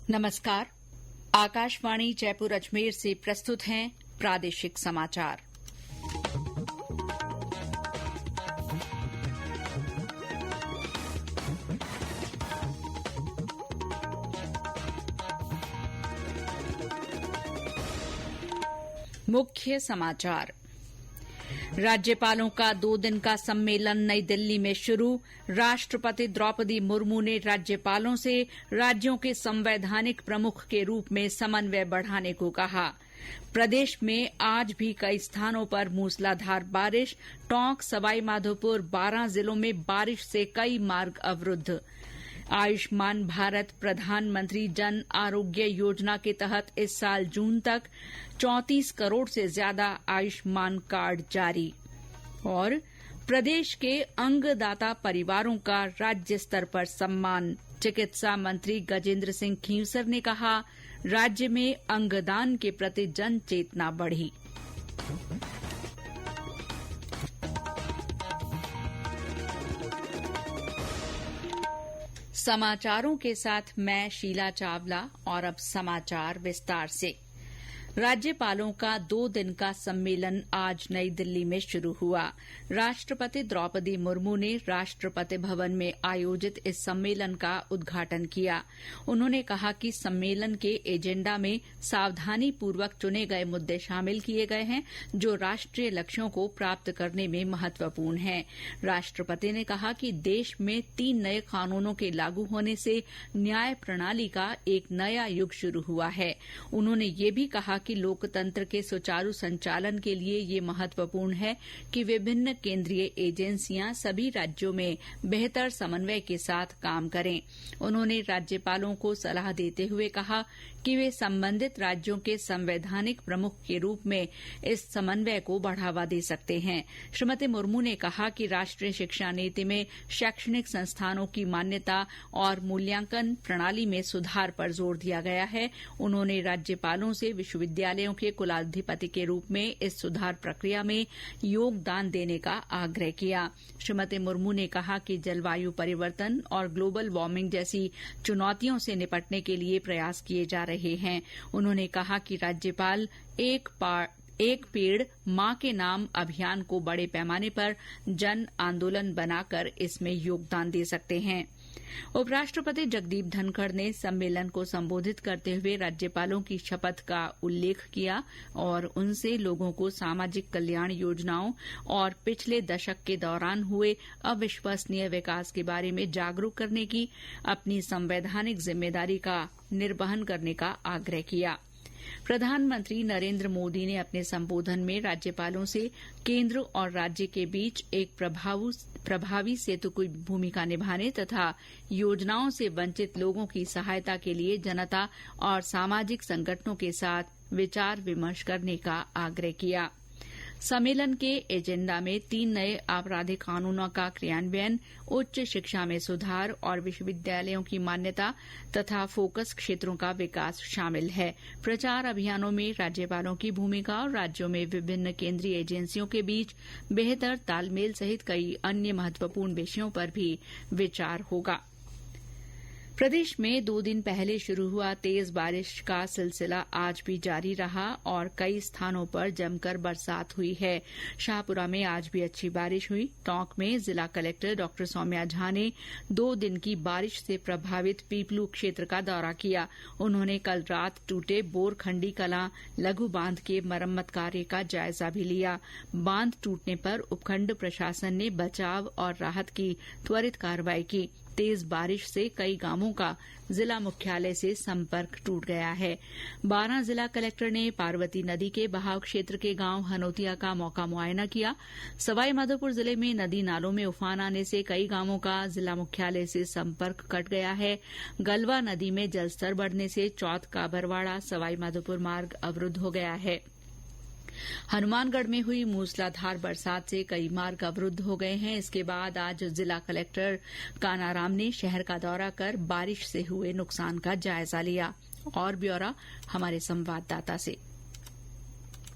नमस्कार। आकाशवाणी जयपुर अजमेर से प्रस्तुत हैं प्रादेशिक समाचार। मुख्य समाचार। राज्यपालों का 2 दिन का सम्मेलन नई दिल्ली में शुरू। राष्ट्रपति द्रौपदी मुर्मू ने राज्यपालों से राज्यों के संवैधानिक प्रमुख के रूप में समन्वय बढ़ाने को कहा। प्रदेश में आज भी कई स्थानों पर मूसलाधार बारिश। टोंक, सवाईमाधोपुर, 12 जिलों में बारिश से कई मार्ग अवरुद्ध। आयुष्मान भारत प्रधानमंत्री जन आरोग्य योजना के तहत इस साल जून तक 34 करोड़ से ज्यादा आयुष्मान कार्ड जारी। और प्रदेश के अंगदाता परिवारों का राज्य स्तर पर सम्मान। चिकित्सा मंत्री गजेंद्र सिंह खींवसर ने कहा, राज्य में अंगदान के प्रति जन चेतना बढ़ी। समाचारों के साथ मैं शीला चावला। और अब समाचार विस्तार से। राज्यपालों का 2 दिन का सम्मेलन आज नई दिल्ली में शुरू हुआ। राष्ट्रपति द्रौपदी मुर्मू ने राष्ट्रपति भवन में आयोजित इस सम्मेलन का उद्घाटन किया। उन्होंने कहा कि सम्मेलन के एजेंडा में सावधानीपूर्वक चुने गए मुद्दे शामिल किए गए हैं जो राष्ट्रीय लक्ष्यों को प्राप्त करने में महत्वपूर्ण हैं। राष्ट्रपति ने कहा कि देश में 3 नए कानूनों के लागू होने से न्याय प्रणाली का एक नया युग शुरू हुआ है। उन्होंने ये भी कहा कि लोकतंत्र के सुचारू संचालन के लिए ये महत्वपूर्ण है कि विभिन्न केंद्रीय एजेंसियां सभी राज्यों में बेहतर समन्वय के साथ काम करें। उन्होंने राज्यपालों को सलाह देते हुए कहा कि वे संबंधित राज्यों के संवैधानिक प्रमुख के रूप में इस समन्वय को बढ़ावा दे सकते हैं। श्रीमती मुर्मू ने कहा कि राष्ट्रीय शिक्षा नीति में शैक्षणिक संस्थानों की मान्यता और मूल्यांकन प्रणाली में सुधार पर जोर दिया गया है। उन्होंने राज्यपालों से विश्वविद्यालयों के कुलाधिपति के रूप में इस सुधार प्रक्रिया में योगदान देने का आग्रह किया। श्रीमती मुर्मू ने कहा कि जलवायु परिवर्तन और ग्लोबल वार्मिंग जैसी चुनौतियों से निपटने के लिए प्रयास किए जा रहे हैं। उन्होंने कहा कि राज्यपाल एक पेड़ मां के नाम अभियान को बड़े पैमाने पर जन आंदोलन बनाकर इसमें योगदान दे सकते हैं। उपराष्ट्रपति जगदीप धनखड़ ने सम्मेलन को संबोधित करते हुए राज्यपालों की शपथ का उल्लेख किया और उनसे लोगों को सामाजिक कल्याण योजनाओं और पिछले दशक के दौरान हुए अविश्वसनीय विकास के बारे में जागरूक करने की अपनी संवैधानिक जिम्मेदारी का निर्वहन करने का आग्रह किया। प्रधानमंत्री नरेंद्र मोदी ने अपने संबोधन में राज्यपालों से केंद्र और राज्य के बीच एक प्रभावी सेतु की भूमिका निभाने तथा योजनाओं से वंचित लोगों की सहायता के लिए जनता और सामाजिक संगठनों के साथ विचार विमर्श करने का आग्रह किया। सम्मेलन के एजेंडा में 3 नए आपराधिक कानूनों का क्रियान्वयन, उच्च शिक्षा में सुधार और विश्वविद्यालयों की मान्यता तथा फोकस क्षेत्रों का विकास शामिल है। प्रचार अभियानों में राज्यपालों की भूमिका और राज्यों में विभिन्न केंद्रीय एजेंसियों के बीच बेहतर तालमेल सहित कई अन्य महत्वपूर्ण विषयों पर भी विचार होगा। प्रदेश में 2 दिन पहले शुरू हुआ तेज बारिश का सिलसिला आज भी जारी रहा और कई स्थानों पर जमकर बरसात हुई है। शाहपुरा में आज भी अच्छी बारिश हुई। टोंक में जिला कलेक्टर डॉ सौम्या झा ने 2 दिन की बारिश से प्रभावित पीपलू क्षेत्र का दौरा किया। उन्होंने कल रात टूटे बोरखंडी कलां लघु बांध के मरम्मत कार्य का जायजा भी लिया। बांध टूटने पर उपखंड प्रशासन ने बचाव और राहत की त्वरित कार्रवाई की। तेज बारिश से कई गांवों का जिला मुख्यालय से संपर्क टूट गया है। 12 जिला कलेक्टर ने पार्वती नदी के बहाव क्षेत्र के गांव हनोतिया का मौका मुआयना किया। सवाईमाधोपुर जिले में नदी नालों में उफान आने से कई गांवों का जिला मुख्यालय से संपर्क कट गया है। गलवा नदी में जलस्तर बढ़ने से चौथ का बरवाड़ा सवाईमाधोपुर मार्ग अवरुद्ध हो गया है। हनुमानगढ़ में हुई मूसलाधार बरसात से कई मार्ग अवरुद्ध हो गए हैं। इसके बाद आज जिला कलेक्टर कानाराम ने शहर का दौरा कर बारिश से हुए नुकसान का जायजा लिया। और ब्यौरा हमारे संवाददाता से।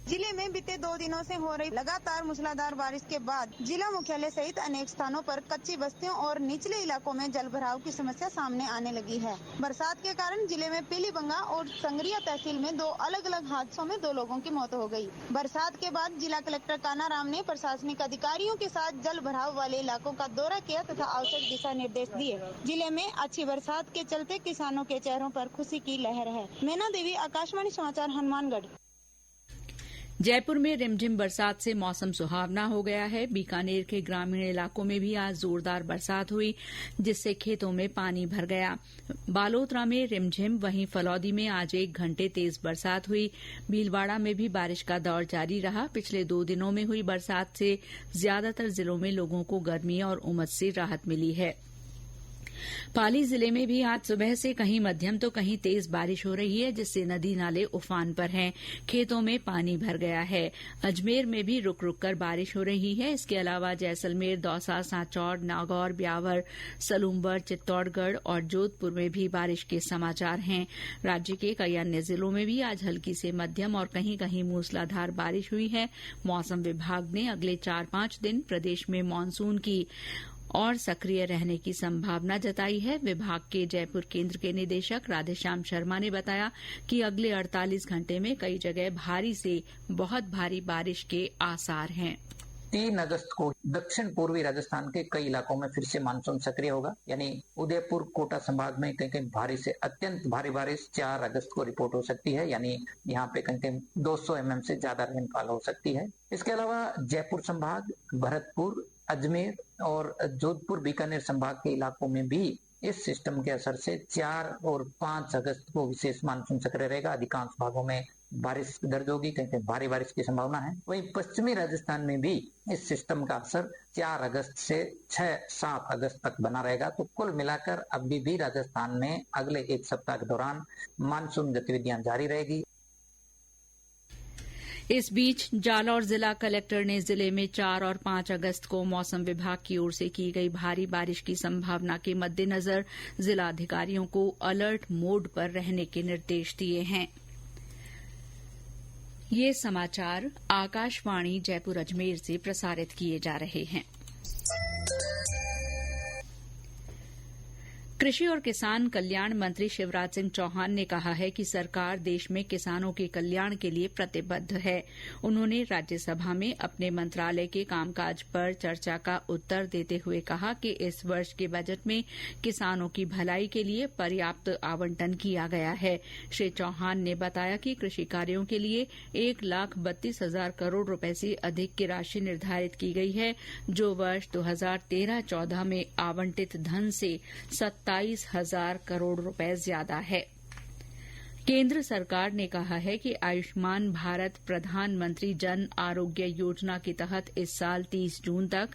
जिले में बीते 2 दिनों से हो रही लगातार मूसलाधार बारिश के बाद जिला मुख्यालय सहित अनेक स्थानों पर कच्ची बस्तियों और निचले इलाकों में जल भराव की समस्या सामने आने लगी है। बरसात के कारण जिले में पीलीबंगा और संगरिया तहसील में 2 अलग अलग हादसों में 2 लोगों की मौत हो गई। बरसात के बाद जिला कलेक्टर कानाराम ने प्रशासनिक अधिकारियों के साथ जल भराव वाले इलाकों का दौरा किया तथा आवश्यक दिशा निर्देश दिए। जिले में अच्छी बरसात के चलते किसानों के चेहरों पर खुशी की लहर है। मैना देवी, आकाशवाणी समाचार, हनुमानगढ़। जयपुर में रिमझिम बरसात से मौसम सुहावना हो गया है। बीकानेर के ग्रामीण इलाकों में भी आज जोरदार बरसात हुई, जिससे खेतों में पानी भर गया। बालोतरा में रिमझिम, वहीं फलौदी में आज 1 घंटे तेज बरसात हुई। भीलवाड़ा में भी बारिश का दौर जारी रहा। पिछले 2 दिनों में हुई बरसात से ज्यादातर जिलों में लोगों को गर्मी और उमस से राहत मिली है। पाली जिले में भी आज सुबह से कहीं मध्यम तो कहीं तेज बारिश हो रही है, जिससे नदी नाले उफान पर हैं। खेतों में पानी भर गया है। अजमेर में भी रुक रुक कर बारिश हो रही है। इसके अलावा जैसलमेर, दौसा, सांचौर, नागौर, ब्यावर, सलूम्बर, चित्तौड़गढ़ और जोधपुर में भी बारिश के समाचार हैं। राज्य के कई अन्य जिलों में भी आज हल्की से मध्यम और कहीं कहीं मूसलाधार बारिश हुई है। मौसम विभाग ने अगले 4-5 दिन प्रदेश में मानसून की और सक्रिय रहने की संभावना जताई है। विभाग के जयपुर केंद्र के निदेशक राधेश्याम शर्मा ने बताया कि अगले 48 घंटे में कई जगह भारी से बहुत भारी बारिश के आसार हैं। 3 अगस्त को दक्षिण पूर्वी राजस्थान के कई इलाकों में फिर से मानसून सक्रिय होगा, यानी उदयपुर, कोटा संभाग में कहीं कहीं भारी से अत्यंत भारी बारिश 4 अगस्त को रिपोर्ट हो सकती है, यानी यहाँ पे कहीं कहीं 200 mm से ज्यादा रेनफॉल हो सकती है। इसके अलावा जयपुर संभाग, भरतपुर, अजमेर और जोधपुर, बीकानेर संभाग के इलाकों में भी इस सिस्टम के असर से 4 और 5 अगस्त को विशेष मानसून सक्रिय रहेगा। अधिकांश भागों में बारिश दर्ज होगी, कहीं कहीं भारी बारिश की संभावना है। वहीं पश्चिमी राजस्थान में भी इस सिस्टम का असर 4 अगस्त से 6-7 अगस्त तक बना रहेगा। तो कुल मिलाकर अभी भी राजस्थान में अगले 1 सप्ताह के दौरान मानसून गतिविधियां जारी रहेगी। इस बीच जालौर जिला कलेक्टर ने जिले में 4 और 5 अगस्त को मौसम विभाग की ओर से की गई भारी बारिश की संभावना के मद्देनजर जिला अधिकारियों को अलर्ट मोड पर रहने के निर्देश दिए हैं। ये समाचार आकाशवाणी जयपुर अजमेर से प्रसारित किए जा रहे हैं। कृषि और किसान कल्याण मंत्री शिवराज सिंह चौहान ने कहा है कि सरकार देश में किसानों के कल्याण के लिए प्रतिबद्ध है। उन्होंने राज्यसभा में अपने मंत्रालय के कामकाज पर चर्चा का उत्तर देते हुए कहा कि इस वर्ष के बजट में किसानों की भलाई के लिए पर्याप्त आवंटन किया गया है। श्री चौहान ने बताया कि कृषि कार्यों के लिए 1,32,000 करोड़ रुपए से अधिक की राशि निर्धारित की गई है, जो वर्ष 2013-14 में आवंटित धन से 27,000 करोड़ रुपए ज्यादा है। केंद्र सरकार ने कहा है कि आयुष्मान भारत प्रधानमंत्री जन आरोग्य योजना के तहत इस साल 30 जून तक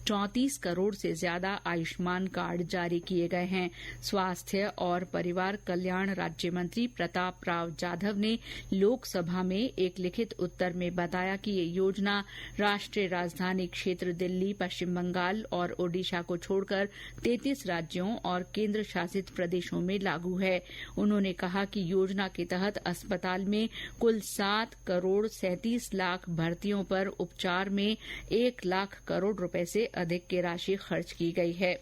34 करोड़ से ज्यादा आयुष्मान कार्ड जारी किए गए हैं। स्वास्थ्य और परिवार कल्याण राज्य मंत्री प्रताप राव जाधव ने लोकसभा में एक लिखित उत्तर में बताया कि ये योजना राष्ट्रीय राजधानी क्षेत्र दिल्ली, पश्चिम बंगाल और ओडिशा को छोड़कर 33 राज्यों और केंद्र शासित प्रदेशों में लागू है। उन्होंने कहा कि योजना के तहत अस्पताल में कुल 7 करोड़ 37 लाख भर्तियों पर उपचार में 1 लाख करोड़ रुपए से अधिक की राशि खर्च की गई है।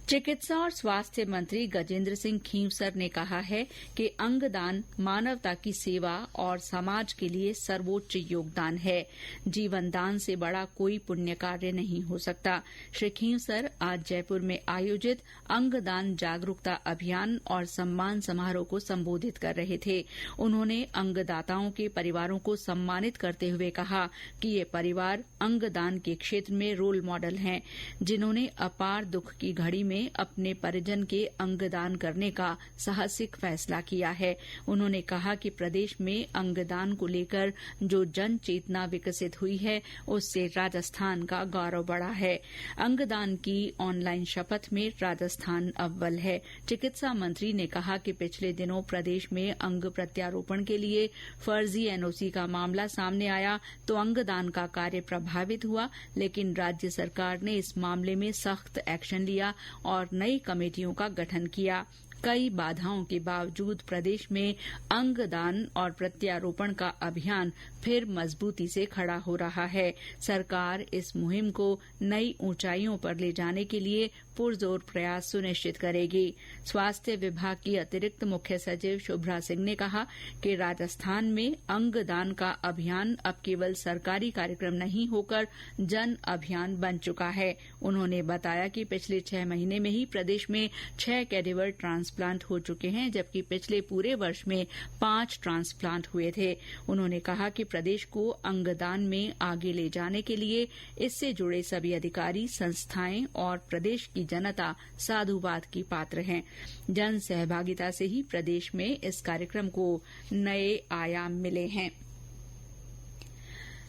चिकित्सा और स्वास्थ्य मंत्री गजेंद्र सिंह खींवसर ने कहा है कि अंगदान मानवता की सेवा और समाज के लिए सर्वोच्च योगदान है। जीवन दान से बड़ा कोई पुण्य कार्य नहीं हो सकता। श्री खींवसर आज जयपुर में आयोजित अंगदान जागरूकता अभियान और सम्मान समारोह को संबोधित कर रहे थे। उन्होंने अंगदाताओं के परिवारों को सम्मानित करते हुए कहा कि ये परिवार अंगदान के क्षेत्र में रोल मॉडल हैं, जिन्होंने अपार दुख की घड़ी में अपने परिजन के अंगदान करने का साहसिक फैसला किया है। उन्होंने कहा कि प्रदेश में अंगदान को लेकर जो जन चेतना विकसित हुई है, उससे राजस्थान का गौरव बढ़ा है। अंगदान की ऑनलाइन शपथ में राजस्थान अव्वल है। चिकित्सा मंत्री ने कहा कि पिछले दिनों प्रदेश में अंग प्रत्यारोपण के लिए फर्जी एनओसी का मामला सामने आया तो अंगदान का कार्य प्रभावित हुआ, लेकिन राज्य सरकार ने इस मामले में सख्त एक्शन लिया और नई कमेटियों का गठन किया। कई बाधाओं के बावजूद प्रदेश में अंगदान और प्रत्यारोपण का अभियान फिर मजबूती से खड़ा हो रहा है। सरकार इस मुहिम को नई ऊंचाइयों पर ले जाने के लिए पुरजोर प्रयास सुनिश्चित करेगी। स्वास्थ्य विभाग की अतिरिक्त मुख्य सचिव शुभ्रा सिंह ने कहा कि राजस्थान में अंगदान का अभियान अब केवल सरकारी कार्यक्रम नहीं होकर जन अभियान बन चुका है। उन्होंने बताया कि पिछले 6 महीने में ही प्रदेश में 6 कैडेवर ट्रांसप्लांट हो चुके हैं, जबकि पिछले पूरे वर्ष में 5 ट्रांसप्लांट हुए थे। उन्होंने कहा कि प्रदेश को अंगदान में आगे ले जाने के लिए इससे जुड़े सभी अधिकारी, संस्थाएं और प्रदेश की जनता साधुवाद की पात्र हैं। जन सहभागिता से ही प्रदेश में इस कार्यक्रम को नए आयाम मिले हैं।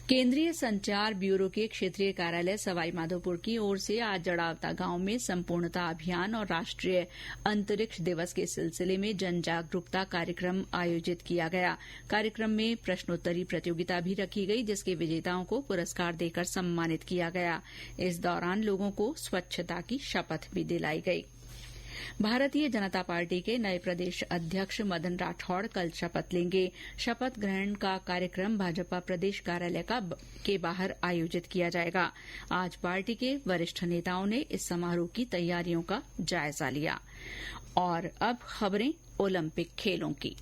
केंद्रीय संचार ब्यूरो के क्षेत्रीय कार्यालय सवाईमाधोपुर की ओर से आज जड़ावता गांव में संपूर्णता अभियान और राष्ट्रीय अंतरिक्ष दिवस के सिलसिले में जन जागरूकता कार्यक्रम आयोजित किया गया। कार्यक्रम में प्रश्नोत्तरी प्रतियोगिता भी रखी गई, जिसके विजेताओं को पुरस्कार देकर सम्मानित किया गया। इस दौरान लोगों को स्वच्छता की शपथ भी दिलाई गई। भारतीय जनता पार्टी के नए प्रदेश अध्यक्ष मदन राठौड़ कल शपथ लेंगे। शपथ ग्रहण का कार्यक्रम भाजपा प्रदेश कार्यालय के बाहर आयोजित किया जाएगा। आज पार्टी के वरिष्ठ नेताओं ने इस समारोह की तैयारियों का जायजा लिया। और अब खबरें ओलंपिक खेलों की।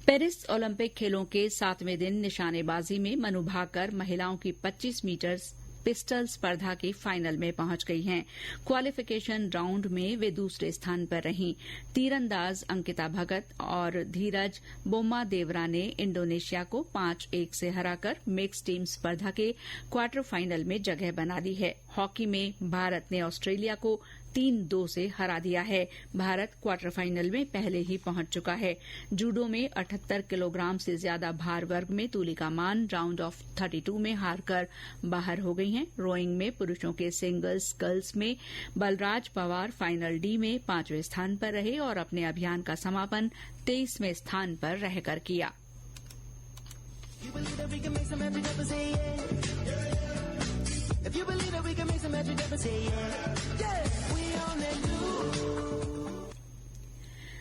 पेरिस ओलंपिक खेलों के 7वें दिन निशानेबाजी में मनु भाकर महिलाओं की 25 मीटर पिस्टल स्पर्धा के फाइनल में पहुंच गई हैं। क्वालिफिकेशन राउंड में वे दूसरे स्थान पर रहीं। तीरंदाज अंकिता भगत और धीरज बोम्मादेवरा ने इंडोनेशिया को 5-1 से हराकर मिक्स टीम स्पर्धा के क्वार्टर फाइनल में जगह बना ली है। हॉकी में भारत ने ऑस्ट्रेलिया को 3-2 से हरा दिया है। भारत क्वार्टर फाइनल में पहले ही पहुंच चुका है। जूडो में 78 किलोग्राम से ज्यादा भार वर्ग में तुलिका मान राउंड ऑफ 32 में हारकर बाहर हो गई हैं। रोइंग में पुरुषों के सिंगल्स स्कल्स में बलराज पवार फाइनल डी में 5वें स्थान पर रहे और अपने अभियान का समापन 23वें स्थान पर रहकर किया।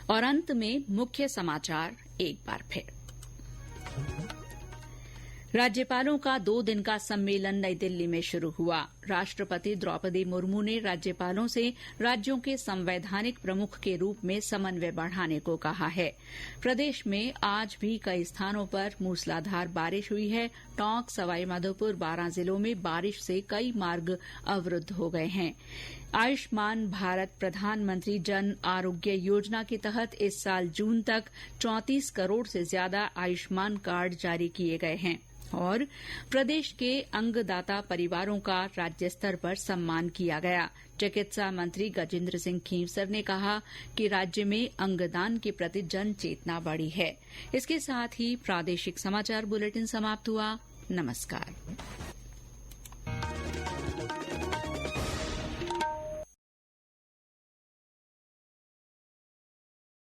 और अंत में मुख्य समाचार एक बार फिर। राज्यपालों का 2 दिन का सम्मेलन नई दिल्ली में शुरू हुआ। राष्ट्रपति द्रौपदी मुर्मू ने राज्यपालों से राज्यों के संवैधानिक प्रमुख के रूप में समन्वय बढ़ाने को कहा है। प्रदेश में आज भी कई स्थानों पर मूसलाधार बारिश हुई है। टोंक, सवाईमाधोपुर, 12 जिलों में बारिश से कई मार्ग अवरुद्ध हो गए हैं। आयुष्मान भारत प्रधानमंत्री जन आरोग्य योजना के तहत इस साल जून तक 34 करोड़ से ज्यादा आयुष्मान कार्ड जारी किए गए हैं। और प्रदेश के अंगदाता परिवारों का राज्य स्तर पर सम्मान किया गया। चिकित्सा मंत्री गजेंद्र सिंह खींवसर ने कहा कि राज्य में अंगदान के प्रति जन चेतना बढ़ी है। इसके साथ ही प्रादेशिक समाचार बुलेटिन समाप्त हुआ। नमस्कार।